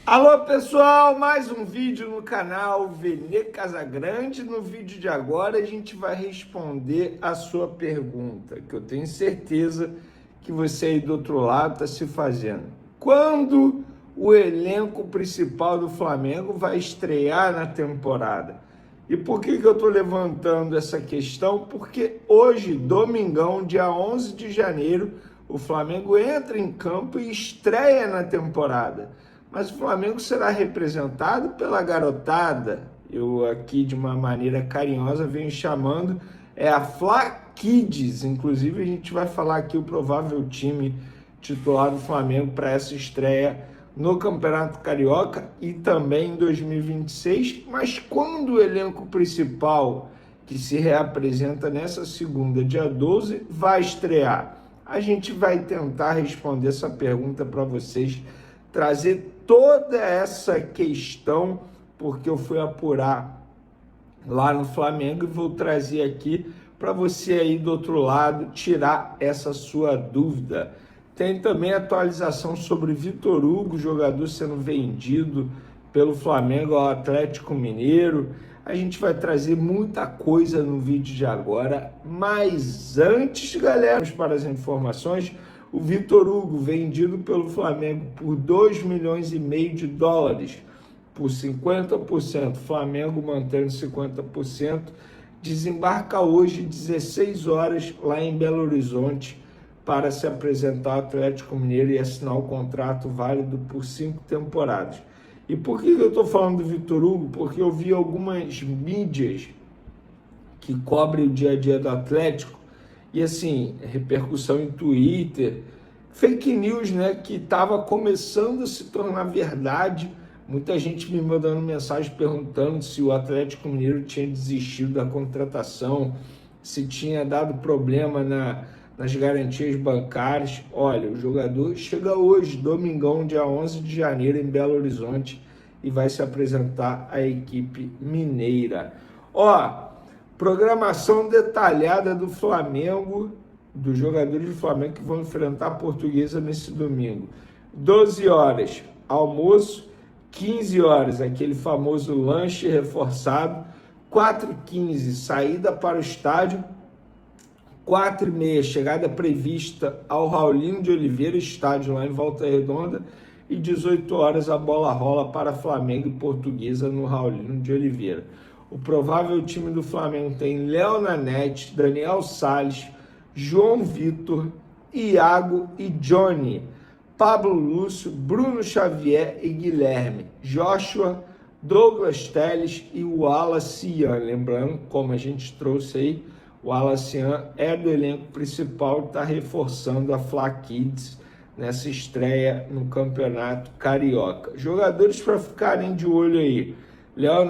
Alô pessoal, mais um vídeo no canal Vene Casagrande. No vídeo de agora a gente vai responder a sua pergunta, que eu tenho certeza que você aí do outro lado está se fazendo. Quando o elenco principal do Flamengo vai estrear na temporada? E por que eu estou levantando essa questão? Porque hoje, domingão, dia 11 de janeiro, o Flamengo entra em campo e estreia na temporada. Mas o Flamengo será representado pela garotada. Eu aqui, de uma maneira carinhosa, venho chamando, a Fla Kids. Inclusive, a gente vai falar aqui o provável time titular do Flamengo para essa estreia no Campeonato Carioca e também em 2026. Mas quando o elenco principal, que se reapresenta nessa segunda, dia 12, vai estrear? A gente vai tentar responder essa pergunta para vocês, trazer toda essa questão, porque eu fui apurar lá no Flamengo e vou trazer aqui para você aí do outro lado tirar essa sua dúvida. Tem também atualização sobre Vitor Hugo, jogador sendo vendido pelo Flamengo ao Atlético Mineiro. A gente vai trazer muita coisa no vídeo de agora, mas antes, galera, para as informações, o Vitor Hugo, vendido pelo Flamengo por 2,5 milhões de dólares, por 50%, Flamengo mantendo 50%, desembarca hoje 16 horas lá em Belo Horizonte para se apresentar ao Atlético Mineiro e assinar o contrato válido por 5 temporadas. E por que eu estou falando do Vitor Hugo? Porque eu vi algumas mídias que cobrem o dia a dia do Atlético, e assim, repercussão em Twitter, fake news, né, que estava começando a se tornar verdade. Muita gente me mandando mensagem perguntando se o Atlético Mineiro tinha desistido da contratação, se tinha dado problema nas garantias bancárias. Olha, o jogador chega hoje, domingão, dia 11 de janeiro, em Belo Horizonte, e vai se apresentar à equipe mineira. Programação detalhada do Flamengo, dos jogadores do Flamengo que vão enfrentar a Portuguesa nesse domingo. 12 horas, almoço. 15 horas, aquele famoso lanche reforçado. 4h15, saída para o estádio. 4h30, chegada prevista ao Raulinho de Oliveira, estádio lá em Volta Redonda. E 18 horas, a bola rola para Flamengo e Portuguesa no Raulinho de Oliveira. O provável time do Flamengo tem Léo Nanete, Daniel Salles, João Vitor, Iago e Johnny, Pablo Lúcio, Bruno Xavier e Guilherme, Joshua, Douglas Telles e o Wallace Ian. Lembrando, como a gente trouxe aí, o Wallace Ian é do elenco principal e está reforçando a Fla Kids nessa estreia no Campeonato Carioca. Jogadores para ficarem de olho aí: Léo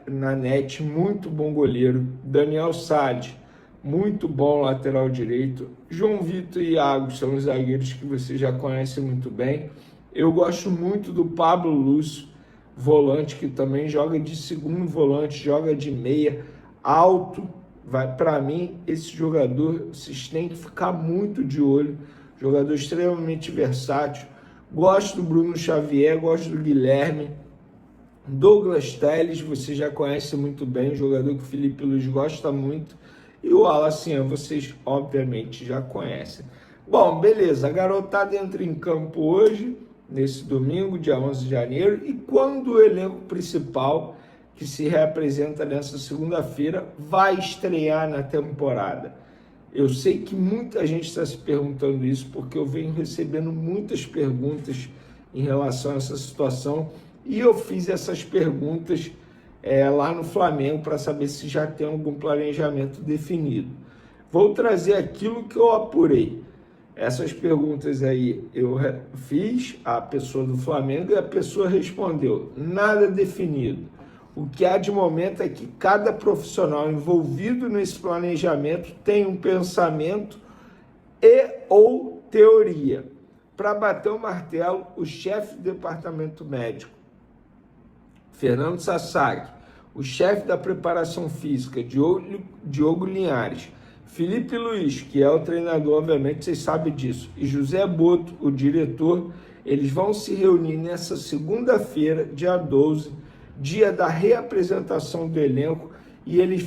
Nanete, muito bom goleiro. Daniel Salles, muito bom lateral direito. João Vitor e Iago são os zagueiros que você já conhece muito bem. Eu gosto muito do Pablo Lúcio, volante, que também joga de segundo volante, joga de meia, alto. Para mim, esse jogador, vocês têm que ficar muito de olho. Jogador extremamente versátil. Gosto do Bruno Xavier, gosto do Guilherme. Douglas Telles, você já conhece muito bem, jogador que o Felipe Luiz gosta muito. E o Wallace Ian, vocês obviamente já conhecem. Bom, beleza, a garotada entra em campo hoje, nesse domingo, dia 11 de janeiro. E quando o elenco principal, que se reapresenta nessa segunda-feira, vai estrear na temporada? Eu sei que muita gente está se perguntando isso, porque eu venho recebendo muitas perguntas em relação a essa situação. E eu fiz essas perguntas lá no Flamengo para saber se já tem algum planejamento definido. Vou trazer aquilo que eu apurei. Essas perguntas aí eu fiz à pessoa do Flamengo e a pessoa respondeu: nada definido. O que há de momento é que cada profissional envolvido nesse planejamento tem um pensamento e ou teoria. Para bater o martelo, o chefe do departamento médico, Fernando Sasaki, o chefe da preparação física, Diogo Linhares, Felipe Luiz, que é o treinador, obviamente, vocês sabem disso, e José Boto, o diretor, Eles vão se reunir nessa segunda-feira, dia 12, dia da reapresentação do elenco, e eles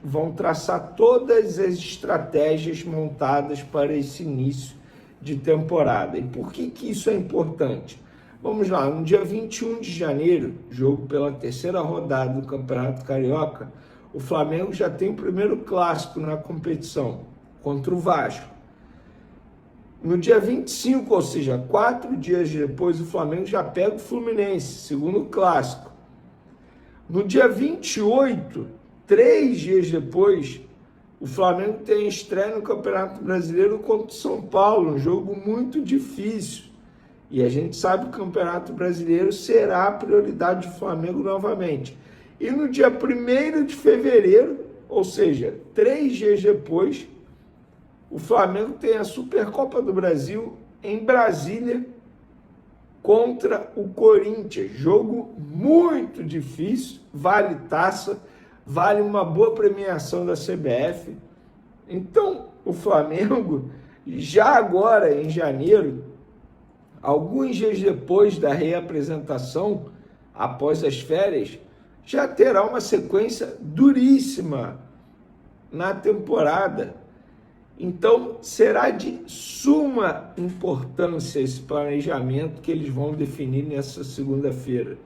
vão traçar todas as estratégias montadas para esse início de temporada. E por que isso é importante? Vamos lá, no dia 21 de janeiro, jogo pela terceira rodada do Campeonato Carioca, o Flamengo já tem o primeiro clássico na competição, contra o Vasco. No dia 25, ou seja, 4 dias depois, o Flamengo já pega o Fluminense, segundo clássico. No dia 28, 3 dias depois, o Flamengo tem estreia no Campeonato Brasileiro contra o São Paulo, um jogo muito difícil. E a gente sabe que o Campeonato Brasileiro será a prioridade do Flamengo novamente. E no dia 1º de fevereiro, ou seja, 3 dias depois, o Flamengo tem a Supercopa do Brasil em Brasília contra o Corinthians. Jogo muito difícil, vale taça, vale uma boa premiação da CBF. Então, o Flamengo, já agora em janeiro, alguns dias depois da reapresentação, após as férias, já terá uma sequência duríssima na temporada. Então, será de suma importância esse planejamento que eles vão definir nessa segunda-feira.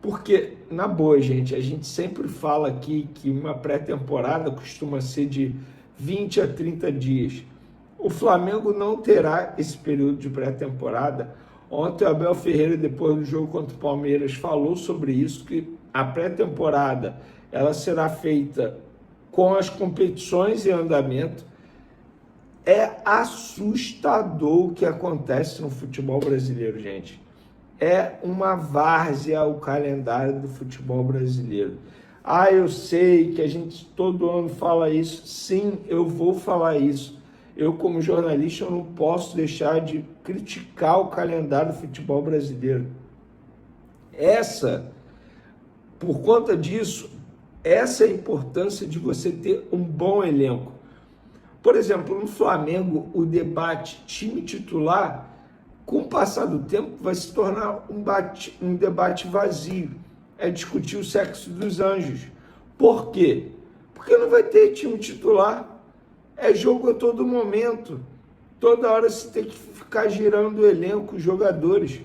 Porque, na boa, gente, a gente sempre fala aqui que uma pré-temporada costuma ser de 20 a 30 dias. O Flamengo não terá esse período de pré-temporada. Ontem o Abel Ferreira, depois do jogo contra o Palmeiras, falou sobre isso, que a pré-temporada ela será feita com as competições em andamento. É assustador o que acontece no futebol brasileiro, gente. É uma várzea o calendário do futebol brasileiro. Ah, eu sei que a gente todo ano fala isso. Sim, eu vou falar isso. Eu, como jornalista, eu não posso deixar de criticar o calendário do futebol brasileiro. Por conta disso, essa é a importância de você ter um bom elenco. Por exemplo, no Flamengo, o debate time titular, com o passar do tempo, vai se tornar um debate vazio. É discutir o sexo dos anjos. Por quê? Porque não vai ter time titular. É jogo a todo momento. Toda hora você tem que ficar girando o elenco, os jogadores.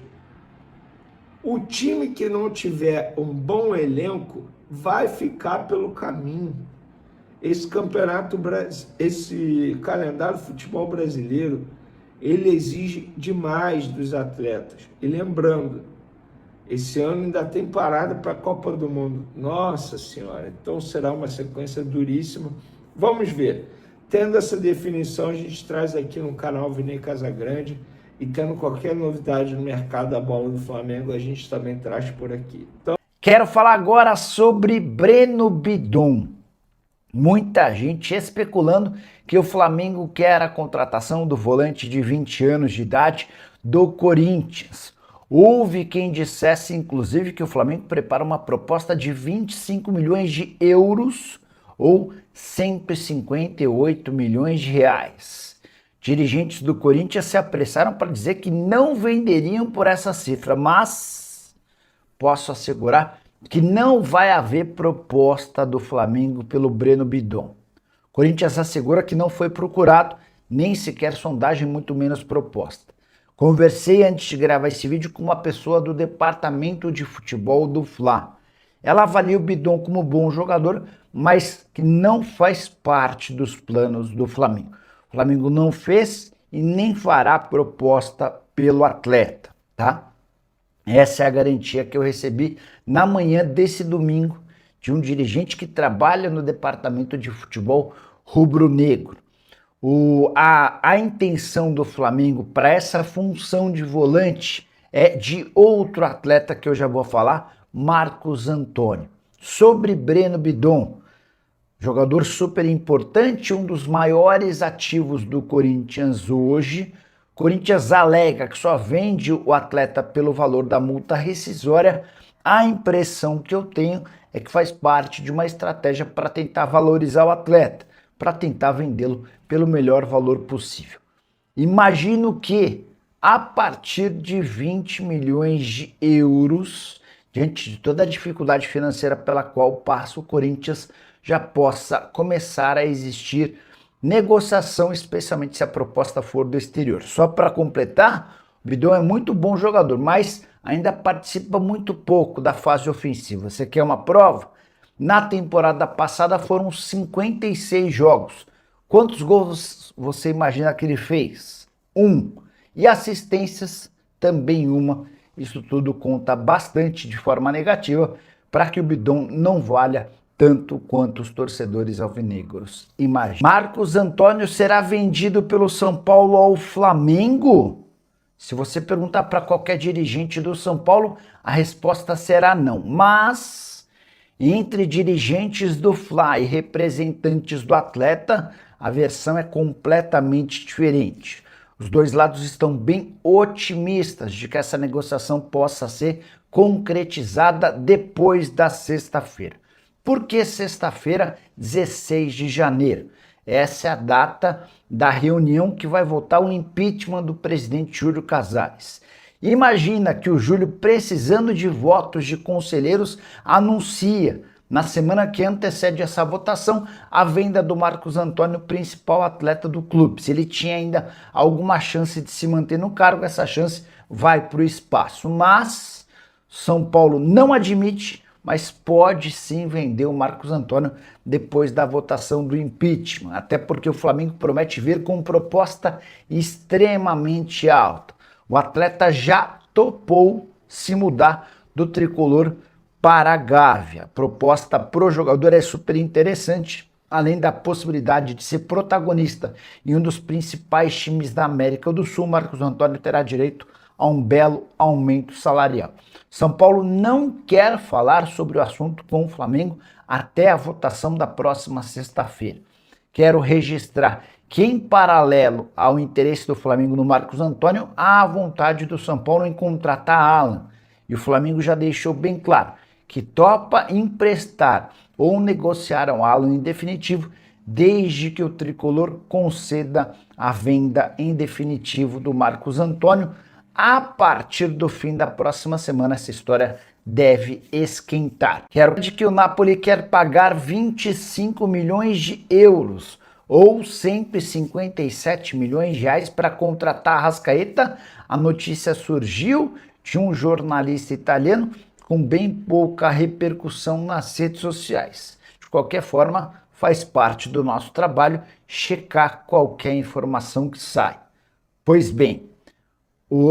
O time que não tiver um bom elenco vai ficar pelo caminho. Esse calendário do futebol brasileiro, ele exige demais dos atletas. E lembrando, esse ano ainda tem parada para a Copa do Mundo. Nossa Senhora, então será uma sequência duríssima. Vamos ver. Tendo essa definição, a gente traz aqui no canal Vinei Casagrande, e tendo qualquer novidade no mercado da bola do Flamengo, a gente também traz por aqui. Então, quero falar agora sobre Breno Bidon. Muita gente especulando que o Flamengo quer a contratação do volante de 20 anos de idade do Corinthians. Houve quem dissesse, inclusive, que o Flamengo prepara uma proposta de 25 milhões de euros ou 158 milhões de reais. Dirigentes do Corinthians se apressaram para dizer que não venderiam por essa cifra, mas posso assegurar que não vai haver proposta do Flamengo pelo Breno Bidon. O Corinthians assegura que não foi procurado, nem sequer sondagem, muito menos proposta. Conversei antes de gravar esse vídeo com uma pessoa do departamento de futebol do Fla. Ela avalia o Bidon como bom jogador, mas que não faz parte dos planos do Flamengo. O Flamengo não fez e nem fará proposta pelo atleta, tá? Essa é a garantia que eu recebi na manhã desse domingo de um dirigente que trabalha no departamento de futebol rubro-negro. A intenção do Flamengo para essa função de volante é de outro atleta que eu já vou falar, Marcos Antônio. Sobre Breno Bidon, jogador super importante, um dos maiores ativos do Corinthians hoje. Corinthians alega que só vende o atleta pelo valor da multa rescisória. A impressão que eu tenho é que faz parte de uma estratégia para tentar valorizar o atleta, para tentar vendê-lo pelo melhor valor possível. Imagino que a partir de 20 milhões de euros, diante de toda a dificuldade financeira pela qual passa o Corinthians, já possa começar a existir negociação, especialmente se a proposta for do exterior. Só para completar, o Bidon é muito bom jogador, mas ainda participa muito pouco da fase ofensiva. Você quer uma prova? Na temporada passada foram 56 jogos. Quantos gols você imagina que ele fez? 1. E assistências, também 1. Isso tudo conta bastante de forma negativa para que o Bidon não valha tanto quanto os torcedores alvinegros imaginam. Marcos Antônio será vendido pelo São Paulo ao Flamengo? Se você perguntar para qualquer dirigente do São Paulo, a resposta será não. Mas, entre dirigentes do Fla e representantes do atleta, a versão é completamente diferente. Os dois lados estão bem otimistas de que essa negociação possa ser concretizada depois da sexta-feira. Por que sexta-feira, 16 de janeiro? Essa é a data da reunião que vai votar o impeachment do presidente Júlio Casares. Imagina que o Júlio, precisando de votos de conselheiros, anuncia, na semana que antecede essa votação, a venda do Marcos Antônio, principal atleta do clube. Se ele tinha ainda alguma chance de se manter no cargo, essa chance vai para o espaço. Mas São Paulo não admite, mas pode sim vender o Marcos Antônio depois da votação do impeachment, até porque o Flamengo promete vir com proposta extremamente alta. O atleta já topou se mudar do tricolor para a Gávea. A proposta pro jogador é super interessante, além da possibilidade de ser protagonista em um dos principais times da América do Sul. Marcos Antônio terá direito a um belo aumento salarial. São Paulo não quer falar sobre o assunto com o Flamengo até a votação da próxima sexta-feira. Quero registrar que, em paralelo ao interesse do Flamengo no Marcos Antônio, há a vontade do São Paulo em contratar Alan. E o Flamengo já deixou bem claro que topa emprestar ou negociar um Alan em definitivo, desde que o tricolor conceda a venda em definitivo do Marcos Antônio. A partir do fim da próxima semana, essa história deve esquentar. Quero dizer que o Napoli quer pagar 25 milhões de euros ou 157 milhões de reais para contratar Arrascaeta. A notícia surgiu de um jornalista italiano com bem pouca repercussão nas redes sociais. De qualquer forma, faz parte do nosso trabalho checar qualquer informação que sai. Pois bem,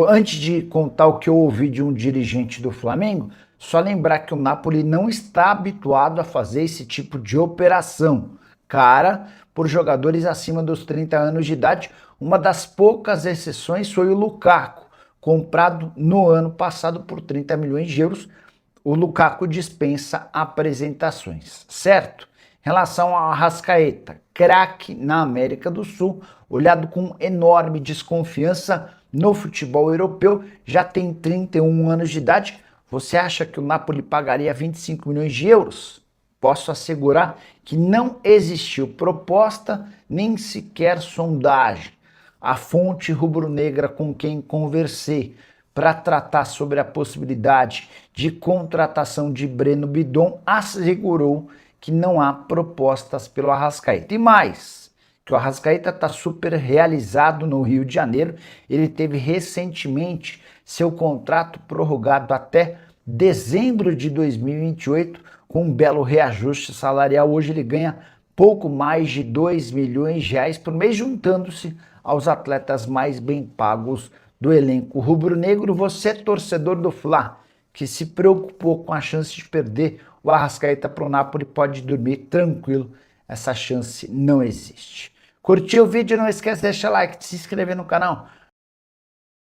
antes de contar o que eu ouvi de um dirigente do Flamengo, só lembrar que o Napoli não está habituado a fazer esse tipo de operação cara por jogadores acima dos 30 anos de idade. Uma das poucas exceções foi o Lukaku, comprado no ano passado por 30 milhões de euros. O Lukaku dispensa apresentações, certo? Em relação ao Arrascaeta, craque na América do Sul, olhado com enorme desconfiança no futebol europeu, já tem 31 anos de idade. Você acha que o Napoli pagaria 25 milhões de euros? Posso assegurar que não existiu proposta, nem sequer sondagem. A fonte rubro-negra com quem conversei para tratar sobre a possibilidade de contratação de Breno Bidon assegurou que não há propostas pelo Arrascaeta. E mais, que o Arrascaeta está super realizado no Rio de Janeiro. Ele teve recentemente seu contrato prorrogado até dezembro de 2028, com um belo reajuste salarial. Hoje ele ganha pouco mais de 2 milhões de reais por mês, juntando-se aos atletas mais bem pagos do elenco rubro-negro. Você, torcedor do Fla, que se preocupou com a chance de perder o Arrascaeta para o Napoli, pode dormir tranquilo. Essa chance não existe. Curtiu o vídeo? Não esquece de deixar like, de se inscrever no canal.